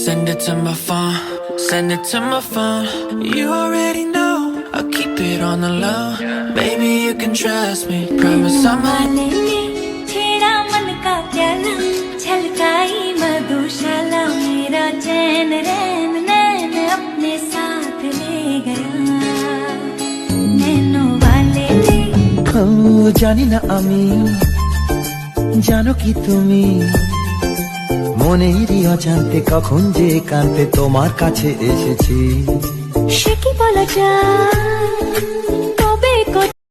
Send it to my phone, send it to my phone. You already know, I'll keep it on the low. Baby, you can trust me, promise I'ma छेड़ा मन का प्याला छलकाई मधुशाला मेरा चैन रैन नैन अपने साथ ले गया नैनों वाले ले জানি না আমি জানো কি তুমি মনেরই অজান্তে কখন যে কান্তে তোমার কাছে এসেছি সে কি বলা যায়